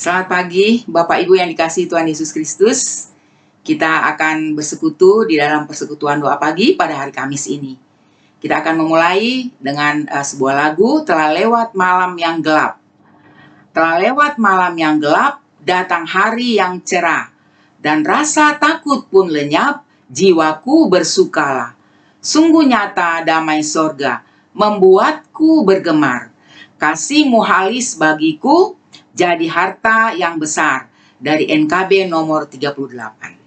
Selamat pagi, Bapak Ibu yang dikasihi Tuhan Yesus Kristus. Kita akan bersekutu di dalam persekutuan doa pagi pada hari Kamis ini. Kita akan memulai dengan sebuah lagu, Telah Lewat Malam Yang Gelap. Telah lewat malam yang gelap, datang hari yang cerah, dan rasa takut pun lenyap, jiwaku bersukalah. Sungguh nyata damai sorga, membuatku bergemar. Kasih-Mu halis bagiku, jadi harta yang besar. Dari NKB nomor 38.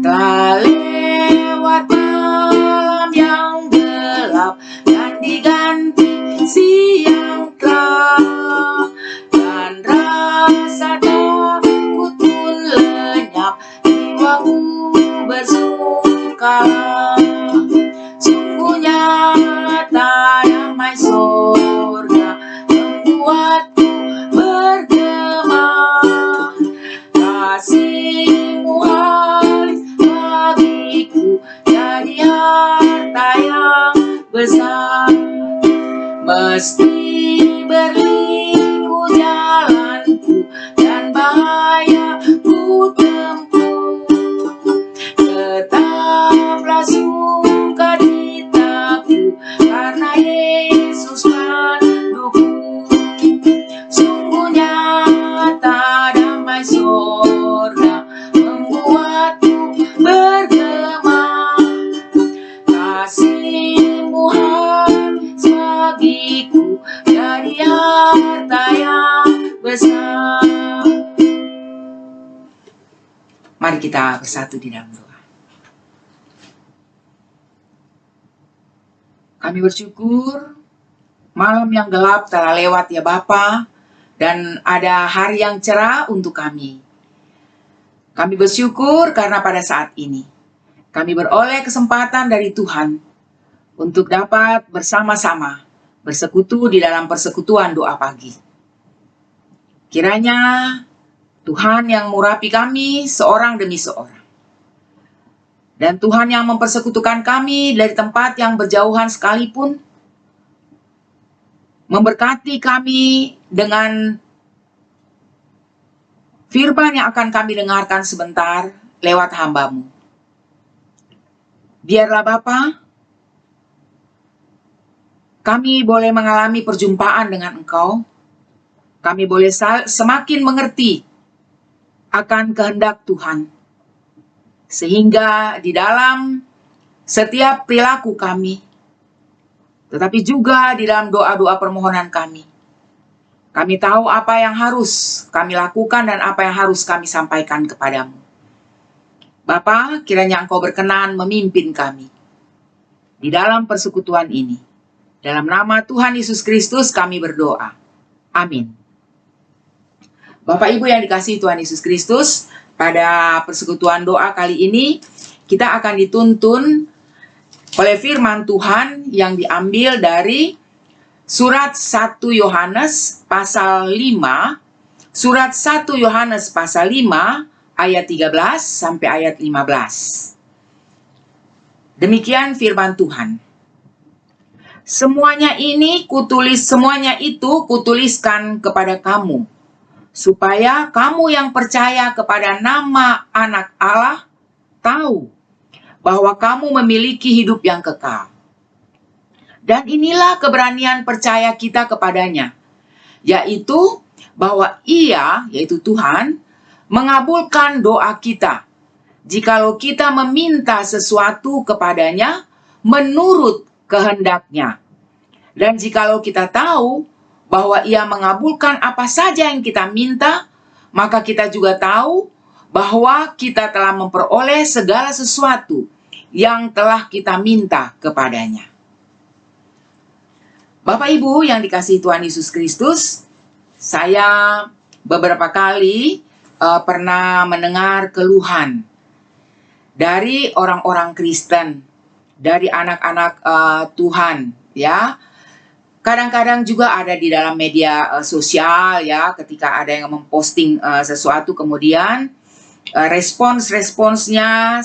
Telah lewat malam yang gelap, dan diganti siang terang, dan rasa takut pun lenyap, jiwaku bersukalah. Sungguh nyata damai sorga, membuatku bergema. Kasih-Mu halis bagiku, jadi harta yang besar. Meski berliku jalanku, dan bahaya ku tempuh, tetaplah sukacitaku, karena Yesus panduku. Sungguh nyata damai sorga, membuatku bergema. Kasih-Mu halis bagiku, jadi harta yang besar. Mari kita bersatu di dalam doa. Kami bersyukur malam yang gelap telah lewat ya Bapa, dan ada hari yang cerah untuk kami. Kami bersyukur karena pada saat ini kami beroleh kesempatan dari Tuhan untuk dapat bersama-sama bersekutu di dalam persekutuan doa pagi. Kiranya Tuhan yang mengurapi kami seorang demi seorang, dan Tuhan yang mempersekutukan kami dari tempat yang berjauhan sekalipun, memberkati kami dengan firman yang akan kami dengarkan sebentar lewat hamba-Mu. Biarlah Bapa, kami boleh mengalami perjumpaan dengan Engkau. Kami boleh semakin mengerti akan kehendak Tuhan, sehingga di dalam setiap perilaku kami, tetapi juga di dalam doa-doa permohonan kami tahu apa yang harus kami lakukan dan apa yang harus kami sampaikan kepadamu. Bapa, kiranya Engkau berkenan memimpin kami di dalam persekutuan ini. Dalam nama Tuhan Yesus Kristus kami berdoa. Amin. Bapak Ibu yang dikasihi Tuhan Yesus Kristus, pada persekutuan doa kali ini kita akan dituntun oleh firman Tuhan yang diambil dari surat 1 Yohanes pasal 5, surat 1 Yohanes pasal 5 ayat 13 sampai ayat 15. Demikian firman Tuhan. Semuanya itu kutuliskan kepada kamu, supaya kamu yang percaya kepada nama Anak Allah tahu bahwa kamu memiliki hidup yang kekal. Dan inilah keberanian percaya kita kepadanya, yaitu bahwa Ia, yaitu Tuhan, mengabulkan doa kita, jikalau kita meminta sesuatu kepadanya menurut kehendaknya. Dan jikalau kita tahu bahwa Ia mengabulkan apa saja yang kita minta, maka kita juga tahu bahwa kita telah memperoleh segala sesuatu yang telah kita minta kepadanya. Bapak Ibu yang dikasihi Tuhan Yesus Kristus, saya beberapa kali pernah mendengar keluhan dari orang-orang Kristen, dari anak-anak Tuhan, ya. Kadang-kadang juga ada di dalam media sosial, ya, ketika ada yang memposting sesuatu, kemudian responsnya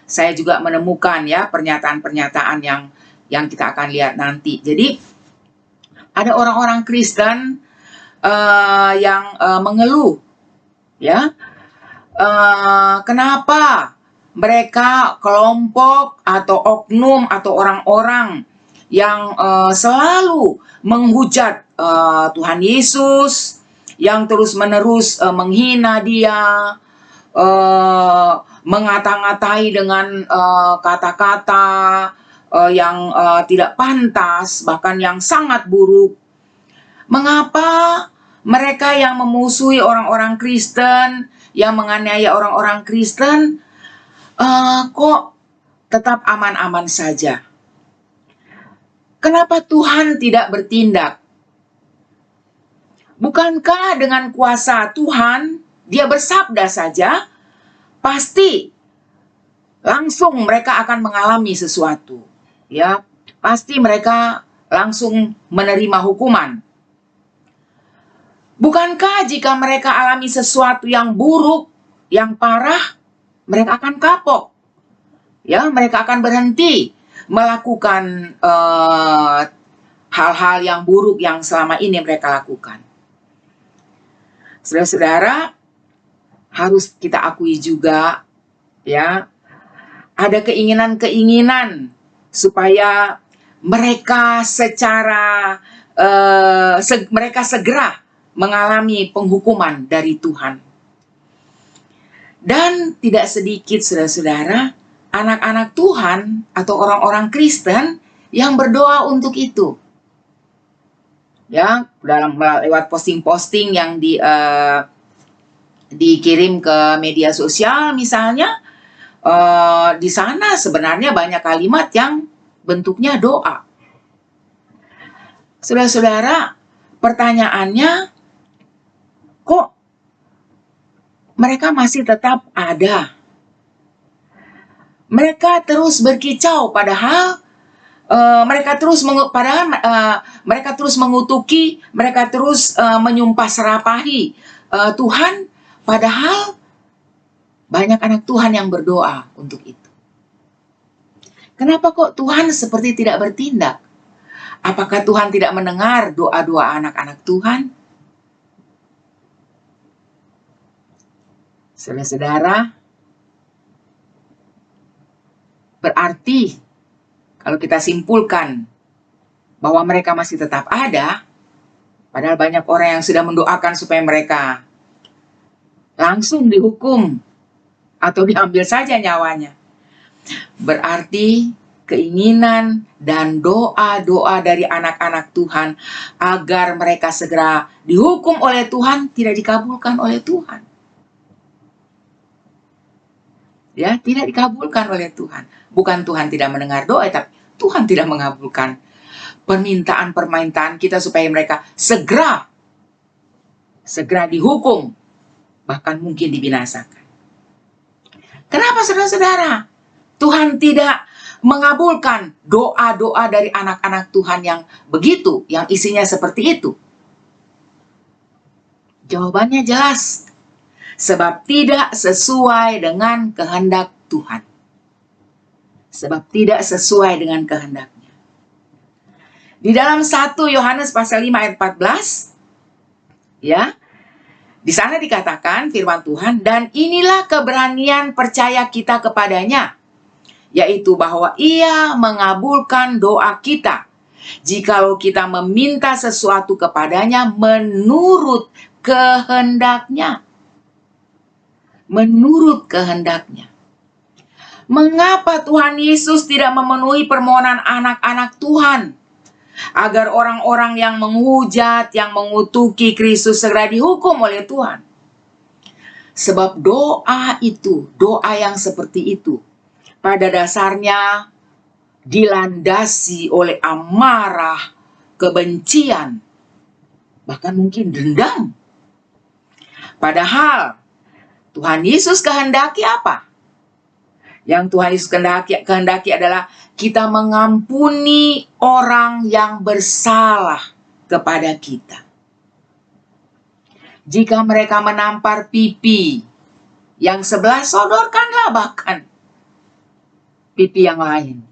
saya juga menemukan, ya, pernyataan-pernyataan yang kita akan lihat nanti. Jadi Ada orang-orang Kristen yang mengeluh, ya, kenapa mereka kelompok atau oknum atau orang-orang yang selalu menghujat Tuhan Yesus, yang terus-menerus menghina Dia, mengata-ngatai dengan kata-kata yang tidak pantas, bahkan yang sangat buruk. Mengapa mereka yang memusuhi orang-orang Kristen, yang menganiaya orang-orang Kristen, kok tetap aman-aman saja? Kenapa Tuhan tidak bertindak? Bukankah dengan kuasa Tuhan, Dia bersabda saja, pasti langsung mereka akan mengalami sesuatu, ya, pasti mereka langsung menerima hukuman. Bukankah jika mereka alami sesuatu yang buruk, yang parah, mereka akan kapok, ya, mereka akan berhenti melakukan hal-hal yang buruk yang selama ini mereka lakukan. Saudara-saudara, harus kita akui juga, ya, ada keinginan-keinginan supaya mereka mereka segera mengalami penghukuman dari Tuhan. Dan tidak sedikit, saudara-saudara, anak-anak Tuhan atau orang-orang Kristen yang berdoa untuk itu. Ya, lewat posting-posting yang dikirim ke media sosial misalnya, di sana sebenarnya banyak kalimat yang bentuknya doa. Saudara-saudara, pertanyaannya, kok mereka masih tetap ada? Mereka terus berkicau, padahal mereka terus mengutuki, mereka terus menyumpah serapahi Tuhan, padahal banyak anak Tuhan yang berdoa untuk itu. Kenapa kok Tuhan seperti tidak bertindak? Apakah Tuhan tidak mendengar doa-doa anak-anak Tuhan? Saudara-saudara, berarti kalau kita simpulkan bahwa mereka masih tetap ada, padahal banyak orang yang sudah mendoakan supaya mereka langsung dihukum atau diambil saja nyawanya. Berarti keinginan dan doa-doa dari anak-anak Tuhan agar mereka segera dihukum oleh Tuhan tidak dikabulkan oleh Tuhan. Ya, tidak dikabulkan oleh Tuhan. Bukan Tuhan tidak mendengar doa, tapi Tuhan tidak mengabulkan permintaan kita supaya mereka segera dihukum, bahkan mungkin dibinasakan. Kenapa, saudara-saudara? Tuhan tidak mengabulkan doa-doa dari anak-anak Tuhan yang begitu, yang isinya seperti itu? Jawabannya jelas. Sebab tidak sesuai dengan kehendak Tuhan. Sebab tidak sesuai dengan kehendaknya. Di dalam 1 Yohanes pasal 5 ayat 14, ya, di sana dikatakan firman Tuhan, dan inilah keberanian percaya kita kepadanya, yaitu bahwa Ia mengabulkan doa kita, jikalau kita meminta sesuatu kepadanya menurut kehendaknya. Menurut kehendaknya. Mengapa Tuhan Yesus tidak memenuhi permohonan anak-anak Tuhan? Agar orang-orang yang menghujat, yang mengutuki Kristus segera dihukum oleh Tuhan. Sebab doa itu, doa yang seperti itu, pada dasarnya dilandasi oleh amarah, kebencian, bahkan mungkin dendam. Padahal Tuhan Yesus kehendaki apa? Yang Tuhan Yesus kehendaki adalah kita mengampuni orang yang bersalah kepada kita. Jika mereka menampar pipi yang sebelah, sodorkanlah bahkan pipi yang lain.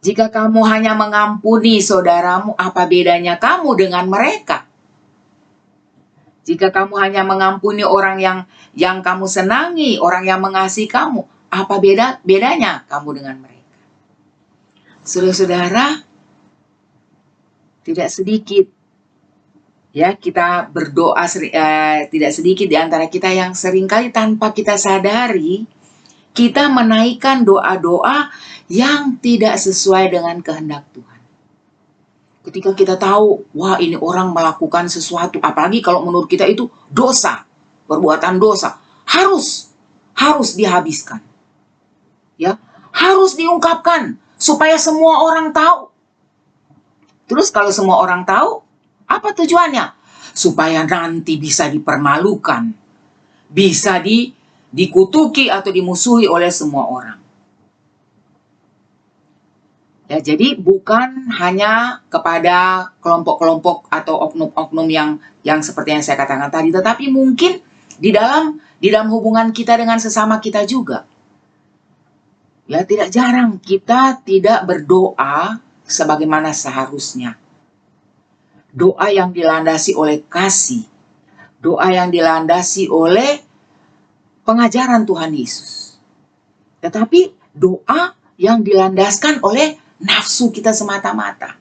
Jika kamu hanya mengampuni saudaramu, apa bedanya kamu dengan mereka? Jika kamu hanya mengampuni orang yang kamu senangi, orang yang mengasihi kamu, apa bedanya kamu dengan mereka? Saudara-saudara, tidak sedikit ya kita berdoa, tidak sedikit di antara kita yang seringkali tanpa kita sadari, kita menaikkan doa-doa yang tidak sesuai dengan kehendak Tuhan. Ketika kita tahu, wah ini orang melakukan sesuatu, apalagi kalau menurut kita itu dosa, perbuatan dosa, harus dihabiskan. Ya, harus diungkapkan supaya semua orang tahu. Terus kalau semua orang tahu, apa tujuannya? Supaya nanti bisa dipermalukan, bisa dikutuki atau dimusuhi oleh semua orang. Ya, jadi bukan hanya kepada kelompok-kelompok atau oknum-oknum yang seperti yang saya katakan tadi, tetapi mungkin di dalam hubungan kita dengan sesama kita juga. Ya, tidak jarang kita tidak berdoa sebagaimana seharusnya. Doa yang dilandasi oleh kasih, doa yang dilandasi oleh pengajaran Tuhan Yesus. Tetapi doa yang dilandaskan oleh nafsu kita semata-mata.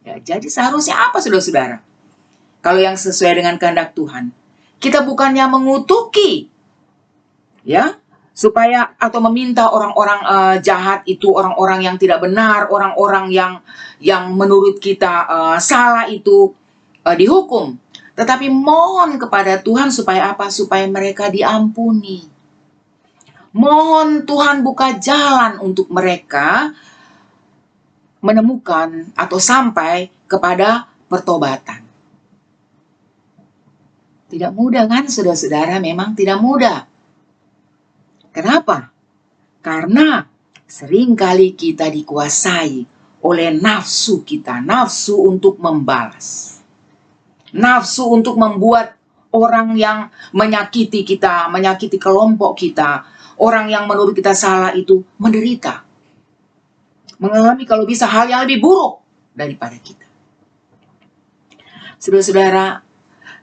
Ya, jadi seharusnya apa saudara-saudara? Kalau yang sesuai dengan kehendak Tuhan, kita bukannya mengutuki, ya, supaya atau meminta orang-orang jahat itu, orang-orang yang tidak benar, orang-orang yang menurut kita salah itu dihukum. Tetapi mohon kepada Tuhan supaya apa? Supaya mereka diampuni. Mohon Tuhan buka jalan untuk mereka menemukan atau sampai kepada pertobatan. Tidak mudah kan saudara-saudara, memang tidak mudah. Kenapa? Karena seringkali kita dikuasai oleh nafsu kita, nafsu untuk membalas. Nafsu untuk membuat orang yang menyakiti kita, menyakiti kelompok kita, orang yang menurut kita salah itu menderita. Mengalami kalau bisa hal yang lebih buruk daripada kita. Saudara-saudara,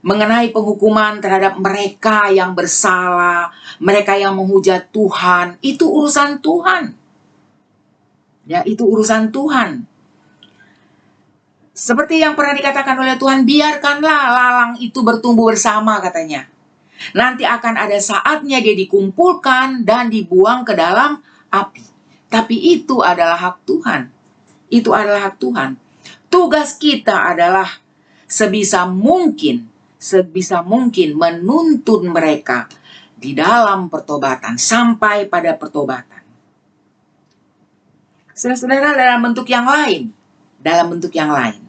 mengenai penghukuman terhadap mereka yang bersalah, mereka yang menghujat Tuhan, itu urusan Tuhan. Ya, itu urusan Tuhan. Seperti yang pernah dikatakan oleh Tuhan, biarkanlah lalang itu bertumbuh bersama katanya. Nanti akan ada saatnya dia dikumpulkan dan dibuang ke dalam api. Tapi itu adalah hak Tuhan. Itu adalah hak Tuhan. Tugas kita adalah sebisa mungkin menuntun mereka di dalam pertobatan, sampai pada pertobatan. Saudara-saudara, dalam bentuk yang lain.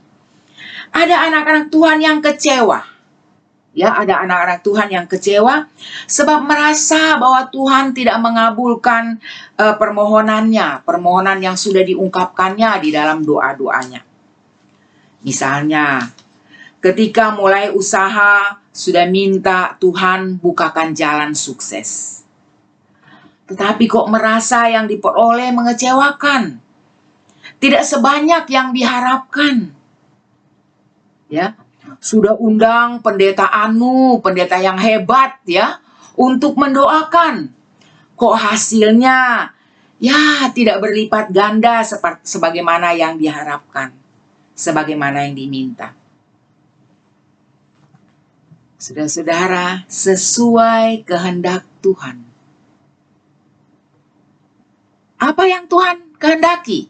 Ada anak-anak Tuhan yang kecewa. Ya, ada anak-anak Tuhan yang kecewa sebab merasa bahwa Tuhan tidak mengabulkan permohonan yang sudah diungkapkannya di dalam doa-doanya. Misalnya, ketika mulai usaha sudah minta Tuhan bukakan jalan sukses. Tetapi kok merasa yang diperoleh mengecewakan. Tidak sebanyak yang diharapkan. Ya, sudah undang pendeta yang hebat ya, untuk mendoakan. Kok hasilnya ya tidak berlipat ganda sebagaimana yang diharapkan, sebagaimana yang diminta. Saudara-saudara, sesuai kehendak Tuhan. Apa yang Tuhan kehendaki?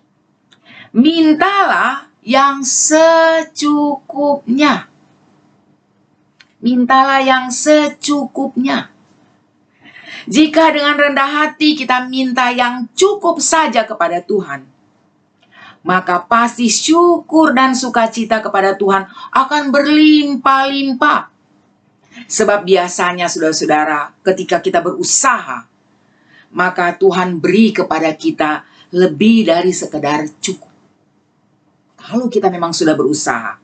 Mintalah yang secukupnya. Mintalah yang secukupnya. Jika dengan rendah hati kita minta yang cukup saja kepada Tuhan, maka pasti syukur dan sukacita kepada Tuhan akan berlimpah-limpah. Sebab biasanya saudara-saudara, ketika kita berusaha, maka Tuhan beri kepada kita lebih dari sekedar cukup. Kalau kita memang sudah berusaha.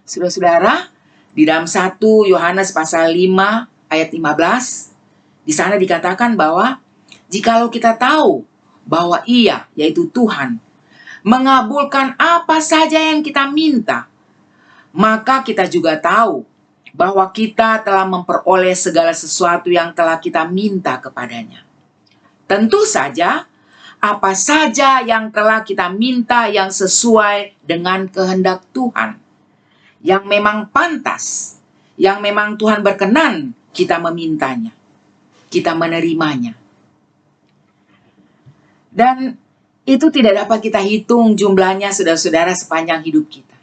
Saudara-saudara, di dalam 1 Yohanes pasal 5 ayat 15, di sana dikatakan bahwa jikalau kita tahu bahwa Ia, yaitu Tuhan, mengabulkan apa saja yang kita minta, maka kita juga tahu bahwa kita telah memperoleh segala sesuatu yang telah kita minta kepadanya. Tentu saja, apa saja yang telah kita minta yang sesuai dengan kehendak Tuhan, yang memang pantas, yang memang Tuhan berkenan kita memintanya, kita menerimanya. Dan itu tidak dapat kita hitung jumlahnya, saudara-saudara, sepanjang hidup kita.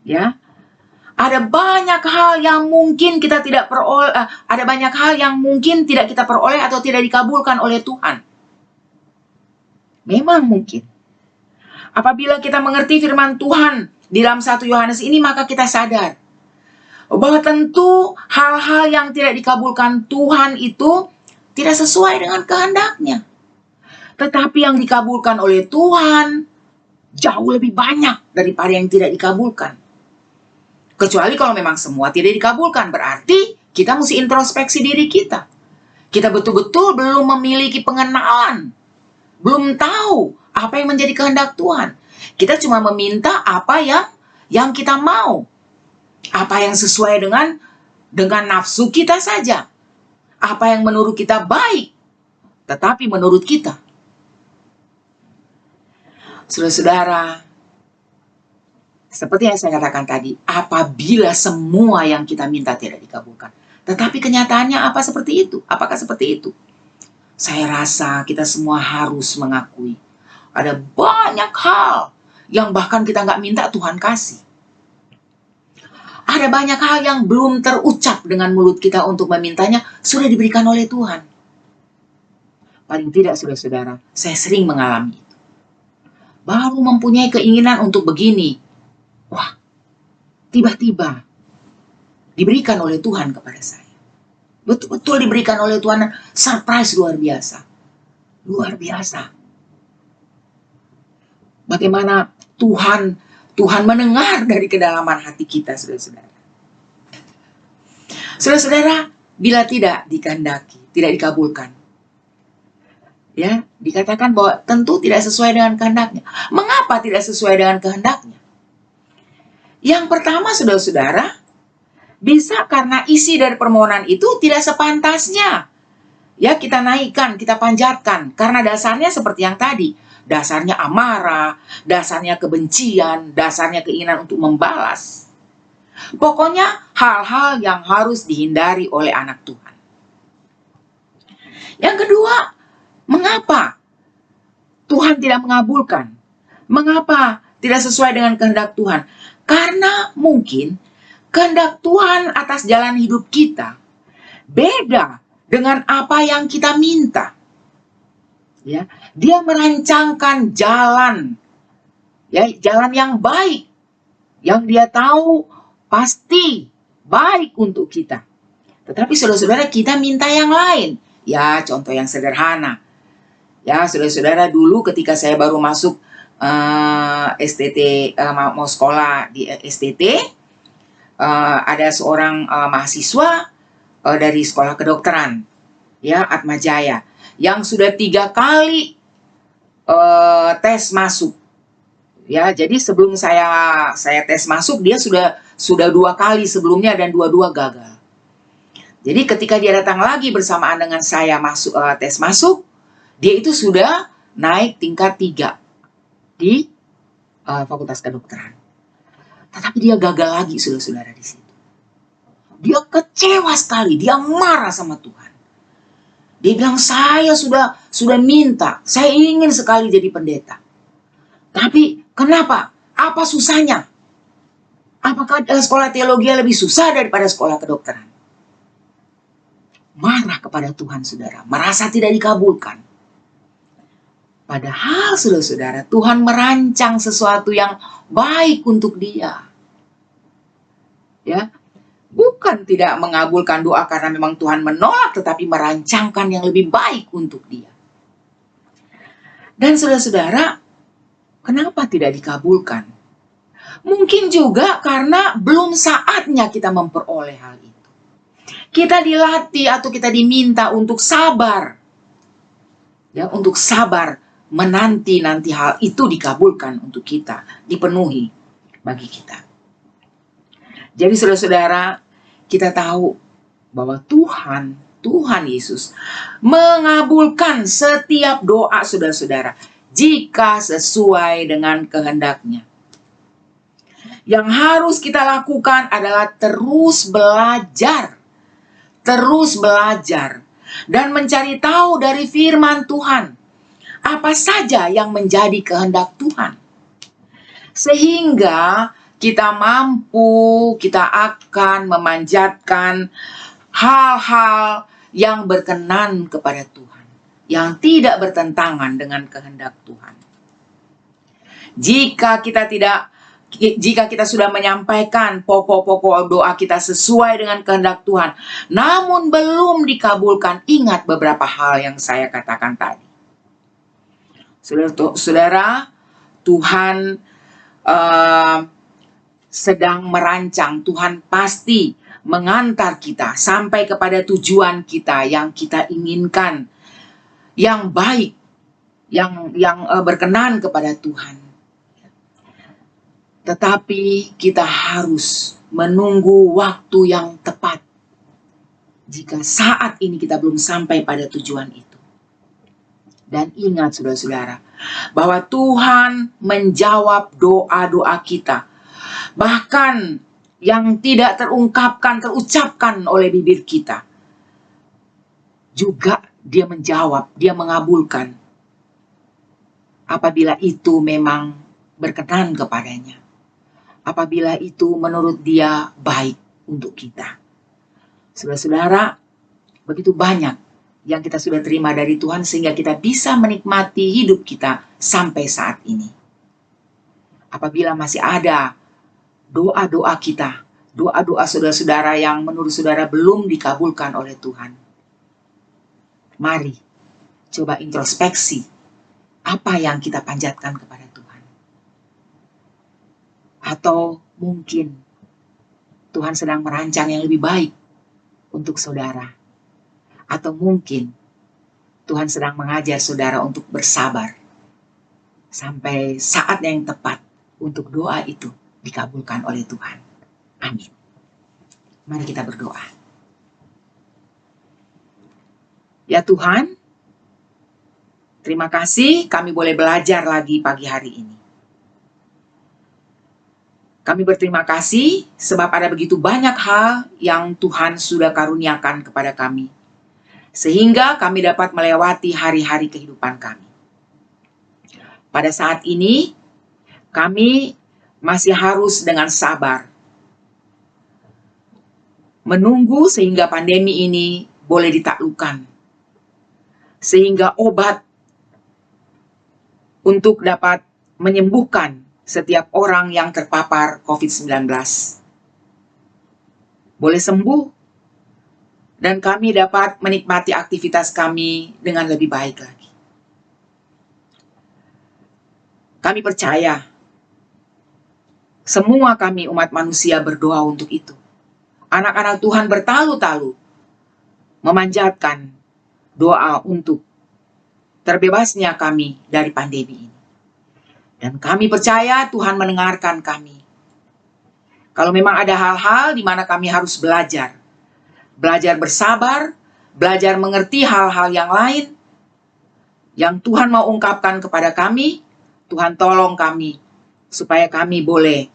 Ya, ada banyak hal yang mungkin kita tidak peroleh, ada banyak hal yang mungkin tidak kita peroleh atau tidak dikabulkan oleh Tuhan. Memang mungkin. Apabila kita mengerti firman Tuhan di dalam 1 Yohanes ini, maka kita sadar bahwa tentu hal-hal yang tidak dikabulkan Tuhan itu tidak sesuai dengan kehendaknya. Tetapi yang dikabulkan oleh Tuhan jauh lebih banyak daripada yang tidak dikabulkan. Kecuali kalau memang semua tidak dikabulkan, berarti kita mesti introspeksi diri kita. Kita betul-betul belum memiliki pengenalan, belum tahu apa yang menjadi kehendak Tuhan. Kita cuma meminta apa yang kita mau, apa yang sesuai dengan nafsu kita saja, apa yang menurut kita baik, tetapi menurut kita. Saudara-saudara, seperti yang saya katakan tadi, apabila semua yang kita minta tidak dikabulkan, tetapi kenyataannya apa seperti itu? Apakah seperti itu? Saya rasa kita semua harus mengakui ada banyak hal yang bahkan kita nggak minta Tuhan kasih. Ada banyak hal yang belum terucap dengan mulut kita untuk memintanya, sudah diberikan oleh Tuhan. Paling tidak, saudara-saudara, saya sering mengalami itu. Baru mempunyai keinginan untuk begini, wah, tiba-tiba diberikan oleh Tuhan kepada saya. Betul-betul diberikan oleh Tuhan, surprise luar biasa. Luar biasa. Bagaimana Tuhan mendengar dari kedalaman hati kita, saudara-saudara. Saudara-saudara, bila tidak dikehendaki, tidak dikabulkan, ya, dikatakan bahwa tentu tidak sesuai dengan kehendaknya. Mengapa tidak sesuai dengan kehendaknya? Yang pertama, saudara-saudara, bisa karena isi dari permohonan itu tidak sepantasnya. Ya, kita naikkan, kita panjatkan. Karena dasarnya seperti yang tadi. Dasarnya amarah, dasarnya kebencian, dasarnya keinginan untuk membalas. Pokoknya hal-hal yang harus dihindari oleh anak Tuhan. Yang kedua, mengapa Tuhan tidak mengabulkan? Mengapa tidak sesuai dengan kehendak Tuhan? Karena mungkin kehendak Tuhan atas jalan hidup kita beda dengan apa yang kita minta. Ya, Dia merancangkan jalan, ya, jalan yang baik, yang Dia tahu pasti baik untuk kita. Tetapi saudara-saudara, kita minta yang lain. Ya, contoh yang sederhana. Ya, saudara-saudara, dulu ketika saya baru masuk STT, mau sekolah di STT, ada seorang mahasiswa dari sekolah kedokteran, ya, Atmajaya, yang sudah 3 kali tes masuk. Ya, jadi sebelum saya tes masuk, dia sudah 2 kali sebelumnya dan dua-dua gagal. Jadi ketika dia datang lagi bersamaan dengan saya masuk tes masuk, dia itu sudah naik tingkat 3 di Fakultas Kedokteran. Tetapi dia gagal lagi, saudara-saudara, di situ. Dia kecewa sekali, dia marah sama Tuhan. Dia bilang, saya sudah minta, saya ingin sekali jadi pendeta. Tapi kenapa? Apa susahnya? Apakah sekolah teologi lebih susah daripada sekolah kedokteran? Marah kepada Tuhan, saudara. Merasa tidak dikabulkan. Padahal, saudara-saudara, Tuhan merancang sesuatu yang baik untuk dia. Ya, bukan tidak mengabulkan doa karena memang Tuhan menolak, tetapi merancangkan yang lebih baik untuk dia. Dan saudara-saudara, kenapa tidak dikabulkan? Mungkin juga karena belum saatnya kita memperoleh hal itu. Kita dilatih atau kita diminta untuk sabar. Ya, untuk sabar menanti hal itu dikabulkan untuk kita, dipenuhi bagi kita. Jadi saudara-saudara, kita tahu bahwa Tuhan Yesus mengabulkan setiap doa saudara-saudara jika sesuai dengan kehendaknya. Yang harus kita lakukan adalah terus belajar dan mencari tahu dari firman Tuhan apa saja yang menjadi kehendak Tuhan, sehingga kita akan memanjatkan hal-hal yang berkenan kepada Tuhan, yang tidak bertentangan dengan kehendak Tuhan. Jika kita sudah menyampaikan pokok-pokok doa kita sesuai dengan kehendak Tuhan, namun belum dikabulkan, ingat beberapa hal yang saya katakan tadi. Saudara, Tuhan sedang merancang, Tuhan pasti mengantar kita sampai kepada tujuan kita yang kita inginkan, yang baik, yang berkenan kepada Tuhan. Tetapi kita harus menunggu waktu yang tepat jika saat ini kita belum sampai pada tujuan itu. Dan ingat saudara-saudara, bahwa Tuhan menjawab doa-doa kita. Bahkan yang tidak terucapkan oleh bibir kita. Juga Dia menjawab, Dia mengabulkan. Apabila itu memang berkenan kepadanya. Apabila itu menurut Dia baik untuk kita. Saudara-saudara, begitu banyak yang kita sudah terima dari Tuhan sehingga kita bisa menikmati hidup kita sampai saat ini. Apabila masih ada doa-doa kita, doa-doa saudara-saudara yang menurut saudara belum dikabulkan oleh Tuhan, mari coba introspeksi apa yang kita panjatkan kepada Tuhan. Atau mungkin Tuhan sedang merancang yang lebih baik untuk saudara. Atau mungkin Tuhan sedang mengajar saudara untuk bersabar sampai saat yang tepat untuk doa itu dikabulkan oleh Tuhan. Amin. Mari kita berdoa. Ya Tuhan, terima kasih kami boleh belajar lagi pagi hari ini. Kami berterima kasih sebab ada begitu banyak hal yang Tuhan sudah karuniakan kepada kami, sehingga kami dapat melewati hari-hari kehidupan kami. Pada saat ini, kami masih harus dengan sabar menunggu sehingga pandemi ini boleh ditaklukkan, sehingga obat untuk dapat menyembuhkan setiap orang yang terpapar COVID-19 boleh sembuh, dan kami dapat menikmati aktivitas kami dengan lebih baik lagi. Kami percaya, semua kami umat manusia berdoa untuk itu. Anak-anak Tuhan bertalu-talu memanjatkan doa untuk terbebasnya kami dari pandemi ini. Dan kami percaya Tuhan mendengarkan kami. Kalau memang ada hal-hal di mana kami harus belajar bersabar, belajar mengerti hal-hal yang lain, yang Tuhan mau ungkapkan kepada kami, Tuhan tolong kami, supaya kami boleh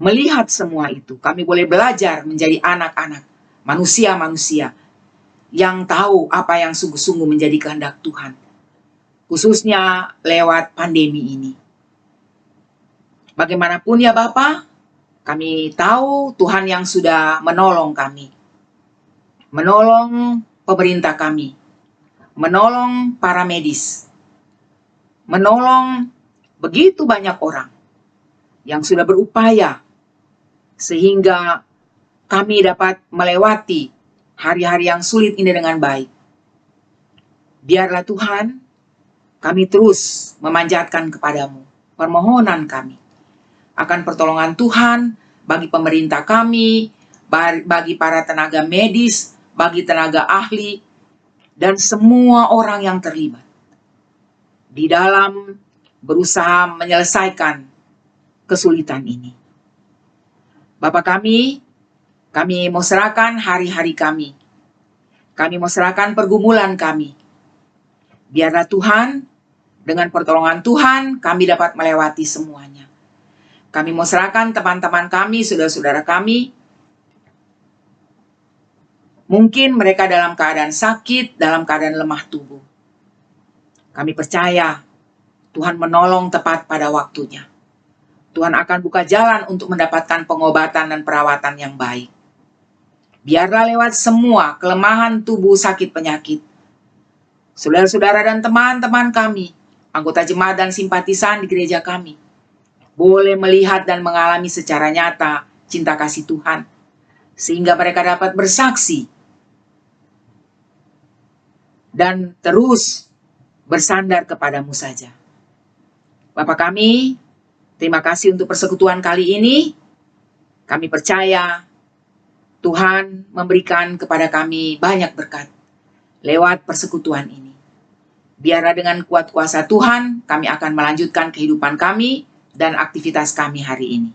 melihat semua itu. Kami boleh belajar menjadi anak-anak, manusia-manusia, yang tahu apa yang sungguh-sungguh menjadi kehendak Tuhan. Khususnya lewat pandemi ini. Bagaimanapun ya Bapa, kami tahu Tuhan yang sudah menolong kami. Menolong pemerintah kami. Menolong para medis. Menolong begitu banyak orang yang sudah berupaya sehingga kami dapat melewati hari-hari yang sulit ini dengan baik. Biarlah Tuhan, kami terus memanjatkan kepadamu permohonan kami akan pertolongan Tuhan bagi pemerintah kami, bagi para tenaga medis, bagi tenaga ahli, dan semua orang yang terlibat di dalam berusaha menyelesaikan kesulitan ini. Bapa kami mau serahkan hari-hari kami. Kami mau serahkan pergumulan kami. Biarlah Tuhan, dengan pertolongan Tuhan, kami dapat melewati semuanya. Kami mau serahkan teman-teman kami, saudara-saudara kami. Mungkin mereka dalam keadaan sakit, dalam keadaan lemah tubuh. Kami percaya Tuhan menolong tepat pada waktunya. Tuhan akan buka jalan untuk mendapatkan pengobatan dan perawatan yang baik. Biarlah lewat semua kelemahan tubuh, sakit, penyakit, saudara-saudara dan teman-teman kami, anggota jemaat dan simpatisan di gereja kami, boleh melihat dan mengalami secara nyata cinta kasih Tuhan, sehingga mereka dapat bersaksi dan terus bersandar kepadamu saja. Bapa kami, terima kasih untuk persekutuan kali ini. Kami percaya Tuhan memberikan kepada kami banyak berkat lewat persekutuan ini. Biarlah dengan kuat kuasa Tuhan, kami akan melanjutkan kehidupan kami dan aktivitas kami hari ini.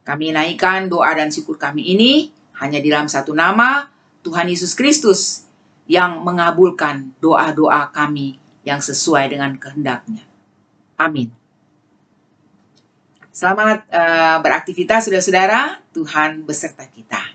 Kami naikkan doa dan syukur kami ini hanya di dalam satu nama, Tuhan Yesus Kristus, yang mengabulkan doa-doa kami yang sesuai dengan kehendak-Nya. Amin. Selamat beraktivitas saudara-saudara, Tuhan beserta kita.